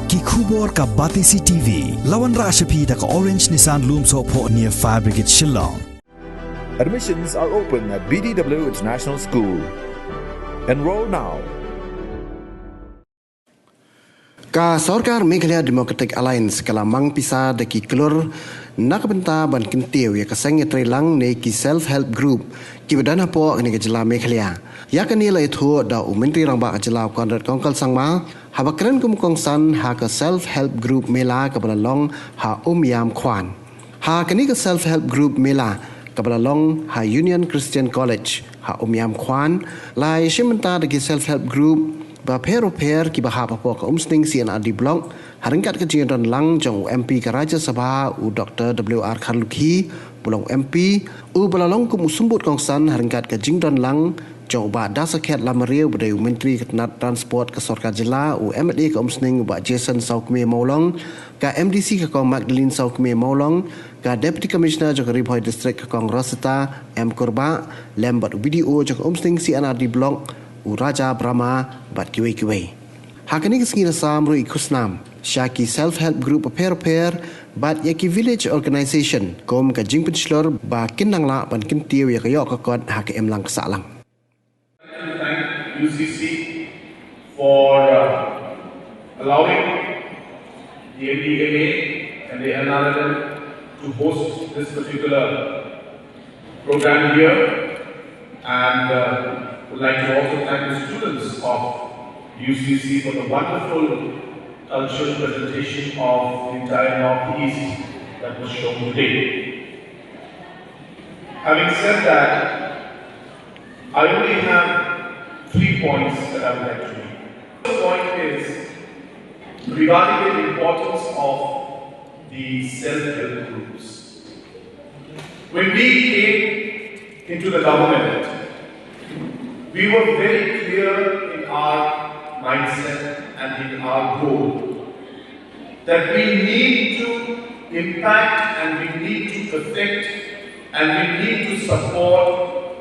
Ki khubor ka Batisi TV. Lawan Rashapi da ka Orange Nissan Lumso po near Fire Brigade Shnong. Admissions are open at BDW International School. Enroll now. Ka Sorkar Meghalaya Democratic Alliance kala Mang Pisa da ki Klur nakabenta ban Kyntiew ya kasang lang ne ki self-help group ki badana po ni ka jila Meghalaya. Ya kanila itu da Menteri Rang Ba jila Konrad Kongkal Sangma habakran kumukong san ha ka self-help group mela ka balalong ha yam kwan. Ha kani ka self-help group mela ka balalong ha Union Christian College ha yam kwan lai shimenta da ki self-help group ba pero ki bahapa po ka umsning CNRD blog haringkat ke jindan lang jong MP ka Raja Sabha u Dr. WR Kharlukhi bulong MP u balalong kum usumbut kongsan haringkat ke jindan lang jong ba dasaket lamariu badai Menteri Ketnat Transport ke Sorkar Jila u MLA ka umsning ba Jason Saukme Maulong ka MDC ka kong Magdalene Saukme Maulong ka Deputy Commissioner jong Riboy District ka kong Rosita M Kurba lembat video jong umsning CNRD blog Raja Brahma bat kiwe. Hakani kesingina samru ikusnam. Shaki self-help group pair bat yaki village organization kom ka jingpin shlor ba kinang la ban Kyntiew ya kayok kakot HKM lang kesalang. Thank UCC for allowing the NDMA and the NRLM to host this particular program here, and would like to also thank the students of UCC for the wonderful cultural presentation of the entire Northeast that was shown today. Having said that, I only have 3 points that I would like to make. The first point is regarding the importance of the self-help groups. When we came into the government, we were very clear in our mindset and in our goal that we need to impact and we need to protect and we need to support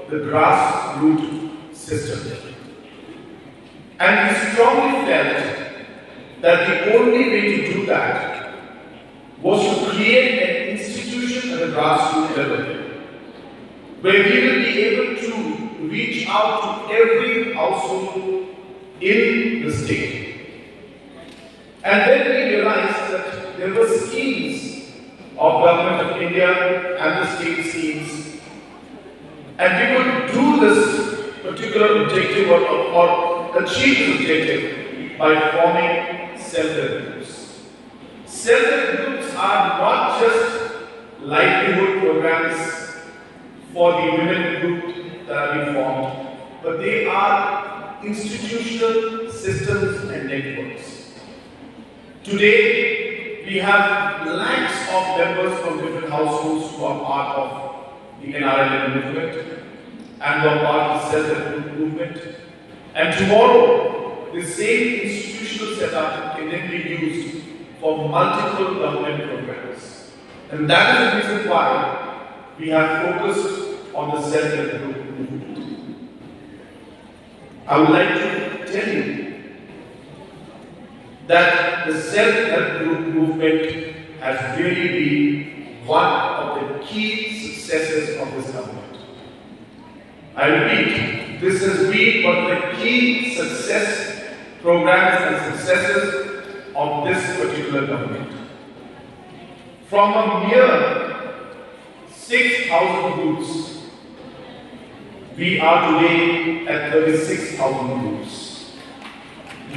the grassroots system. And we strongly felt that the only way to do that was to create an institution at the grassroots level where we will be able to reach out to every household in the state. And then we realized that there were schemes of Government of India and the state schemes, and we could do this particular objective or achieve this objective by forming self-help groups. Self-help groups are not just livelihood programs for the women group that have been formed, but they are institutional systems and networks. Today, we have lakhs of members from different households who are part of the NRLM movement and who are part of the self-help movement. And tomorrow, the same institutional setup can then be used for multiple government programs. And that is the reason why we have focused on the self-help group movement. I would like to tell you that the self-help group movement has really been one of the key successes of this government. I repeat, this has been one of the key success programs and successes of this particular government. From a mere 6,000 groups, we are today at 36,000 groups.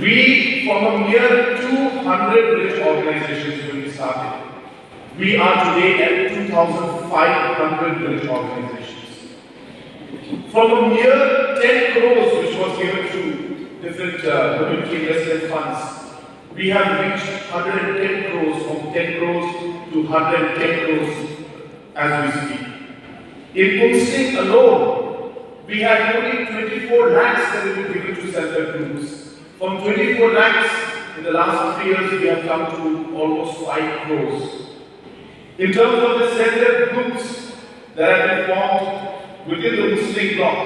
We, from a mere 200 village organizations when we started, we are today at 2,500 village organizations. From a mere 10 crores which was given to different community investment funds, we have reached 110 crores, from 10 crores to 110 crores as we speak. In Umsting alone, we had only 24 lakhs that we were given to self-help groups. From 24 lakhs in the last 3 years, we have come to almost 5 crores. In terms of the self-help groups that have been formed within the Muslim bloc,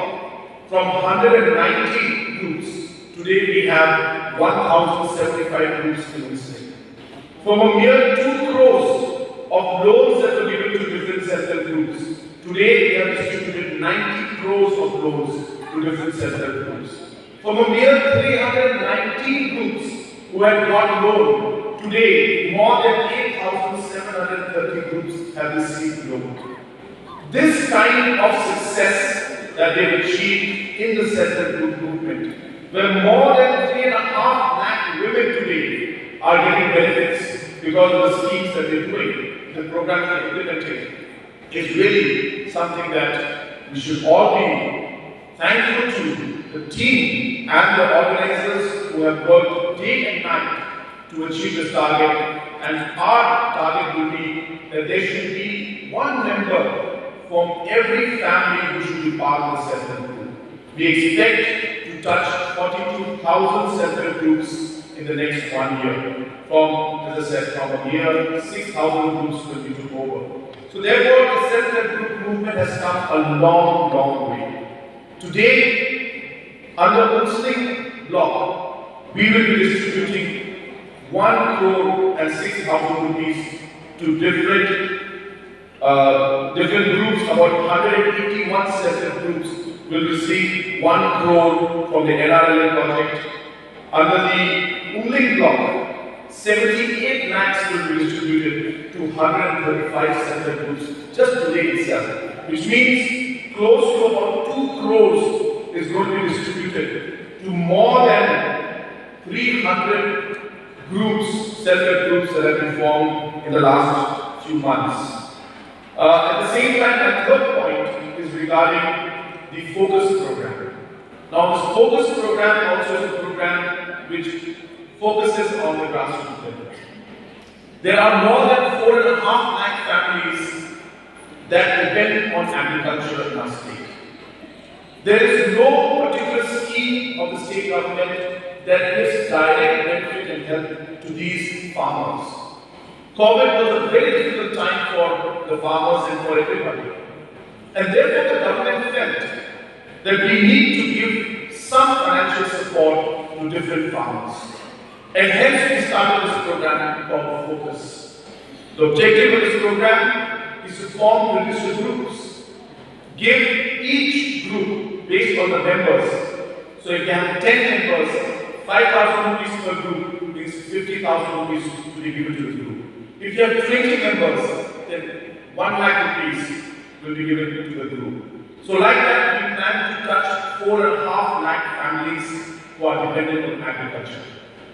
from 190 groups, today we have 1,075 groups in Muslim. From a mere 2 crores of loans that were given to different self-help groups, today we have distributed 90 crores of loans to different self-help groups. From a mere 319 groups who had got loan, today more than 8,730 groups have received loan. This kind of success that they have achieved in the self-help group movement, where more than 3.5 lakh women today are getting benefits because of the schemes that they're doing, the programs they're implementing, is really something that we should all be thankful to the team and the organizers who have worked day and night to achieve this target. And our target will be that there should be one member from every family who should be part of the self-help group. We expect to touch 42,000 self-help groups in the next 1 year. From, as I said, from a year, 6,000 groups will be took over. So therefore, the self-help group movement has come a long, long way. Today, under Muslim block, we will be distributing 1 crore and 6,000 rupees to different groups. About 181 self-help groups will receive 1 crore from the NRLA project. Under the Umling block, 78 lakhs will be distributed to 135 self-help groups just today itself, which means close to about 2 crores is going to be distributed to more than 300 groups, self-help groups that have been formed in the last few months. At the same time, my third point is regarding the Focus program. Now, this Focus program also is a program which focuses on the grassroots level. There are more than 4.5 lakh families that depend on agriculture in our state. There is no particular scheme of the state government that gives direct benefit and help to these farmers. COVID was a very difficult time for the farmers and for everybody. And therefore the government felt that we need to give some financial support to different farmers. And hence we started this program called Focus. The objective of this program is to form registered groups. Give each group based on the members. So if you have 10 members, 5,000 rupees per group means 50,000 rupees to be given to the group. If you have 20 members, then 1 lakh rupees will be given to the group. So like that, we plan to touch 4.5 lakh families who are dependent on agriculture.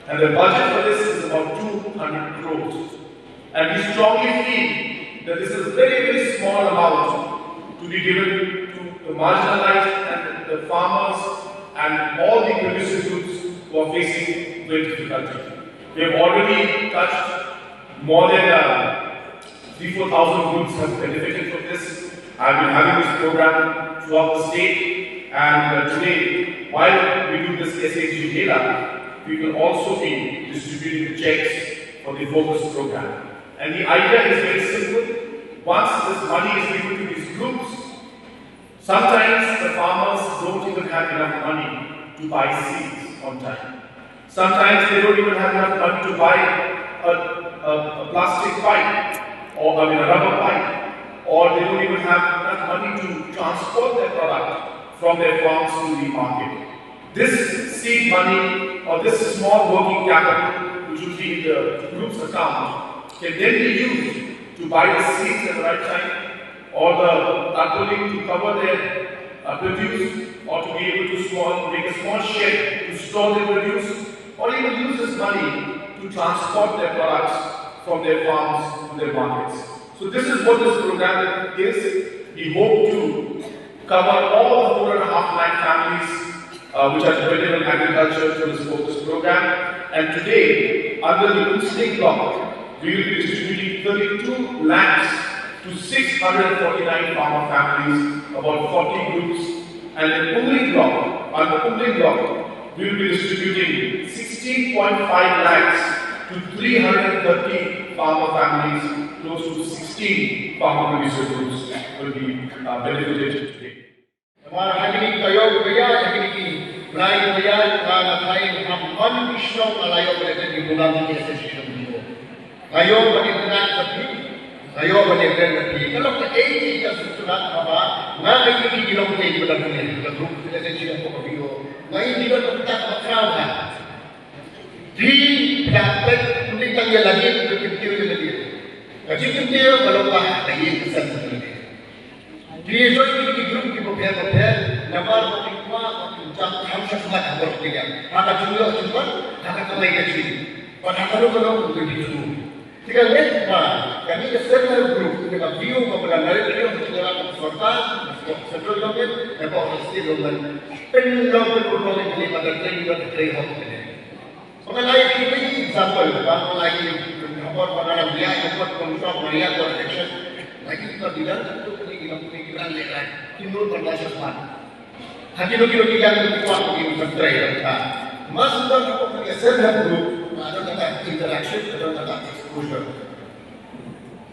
And the budget for this is about 200 crores. And we strongly feel that this is a very, very small amount to be given to the marginalized and the farmers and all the producer groups who are facing great difficulty. We have already touched more than 3,000-4,000 groups have benefited from this. I've been having this program throughout the state, and today, while we do this SHG data, we will also be distributing the checks for the Focus program. And the idea is very simple. Once this money is given to these groups, sometimes the farmers don't even have enough money to buy seeds on time. Sometimes they don't even have enough money to buy a plastic pipe, or a rubber pipe, or they don't even have enough money to transport their product from their farms to the market. This seed money or this small working capital, which will be in the group's account, can then be used to buy the seeds at the right time, or the tarpaulin to cover their produce, or to be able to make a small shed to store their produce, or even use this money to transport their products from their farms to their markets. So this is what this program is. We hope to cover all the 4.5 lakh families which are dependent on agriculture through this Focus program. And today, under the Muslim block, we will be distributing 32 lakhs to 649 farmer families, about 40 groups. And the Umling block, under Umling block, we will be distributing 16.5 lakhs to 330 farmer families, close to 16 farmer producer groups will be benefited today. हमारा अग्नि प्रयोग किया अग्नि बनाई किया का खाई हम मन विष्णु अलायो प्रेजेंट की बुला की एसोसिएशन को Ngayon manitna tapi, ngayon manitna tapi. Kalau ke ini kita sudah apa? Ngayon ini dilong ke pada dunia. Kita grup kita sendiri apa video. Ngayon kita tetap berkawal. Di dapat kita yang lagi berkecil lagi. Kecil kalau bah lagi besar lagi. Di zoom di grup kita berpihak nampak kita jam hamsa sangat berpihak. Maka juga cuma akan kembali ke sini. Pada kalau begitu. Jika mereka kami keserta grup dengan view kepada mereka untuk dalam Sorkar, sebelumnya dapat mesti dengan penelong ini pada train mengenai ini example, mengenai apa pengenalan dia, apa konsep Maria protection, lagi kita bilang itu pemikiran legal, timbul berdasarkan. Hati kilo yang kuat begini bertrain, masuk dalam keserta grup. Ada kata interaction, ada kata exposure.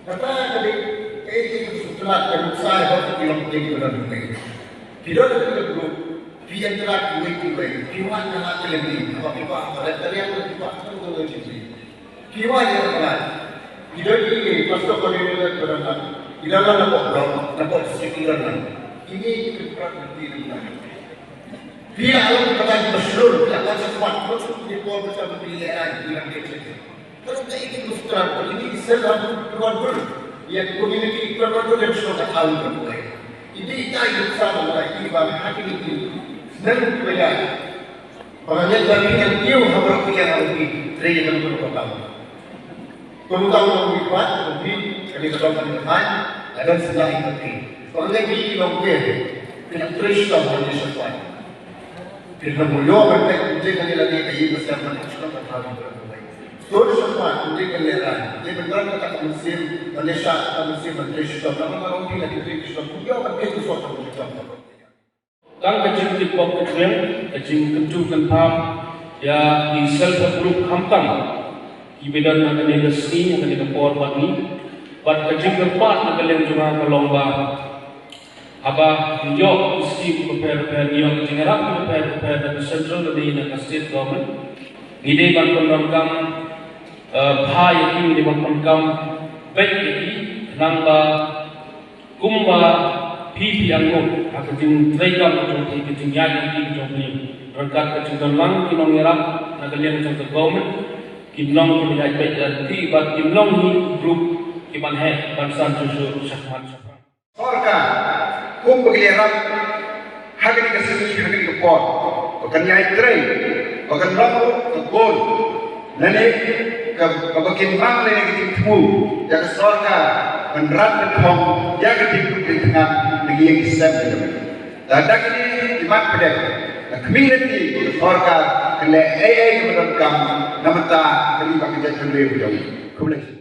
Kata tadi, ini setelah saya harus bilang begini benar benar. Tidak ada grup, dia interact way, dia nak lebih, apa ada yang kita perlu jadi. Dia yang benar. Tidak ini pasal koordinasi benar. Tidak ada nampak sekiran. Ini kita berdiri. Dia alam kata berseluruh, tak ada sesuatu di bawah bersama pilihan bilang dia saja. Kalau kita ingin berseteran, ini sedang keluar yang community keluar dan sudah tahu bermulai. Ini kita ingin bersama mulai ibang hati ini dan pilihan. Orangnya dari yang dia harus pilihan lagi, saya yang berkata. Perutama lebih kuat, lebih kali kedua depan, dan sebelah itu. Orangnya di longgar, dengan terus sama di sesuatu. Kerana mulia mereka kunci lagi kayu besar mana sudah terhadap berbagai. Terus semua kunci leran. Dia benar kata musim Malaysia, musim Malaysia sudah nama orang lagi sudah mulia mereka itu suatu musim. Kang kecil di pop kecil, kecil kencung kentam, ya di self group hamtam. Ibadah nak kena resmi, nak kena por bagi. Pada kecil keempat nak kena cuma kelomba. Aba New Steve prepare New York General prepare the central the state government. Ide ban penongkam bhai ini ide ban penongkam baik ini nangba kumba pipi anggur aku jing traikam untuk itu jing yang ini untuk ni berkat kecil lang kinong era nak kalian untuk government kinong ini baik dan tiba kinong ni group kiban hai bansan susu syahmat syahmat. Sorkar kum bergiliran hari ini kesini hari ini kepot bahkan nyai train bahkan lalu ke gol nene ke bagian Mang nene ke Kyntiew yang ke Sorkar menerat dan hong yang ke di tengah negeri yang Islam dan ini iman pedek community Sorkar kena AA kemudian kam namata kali bagi jatuh dari bujang.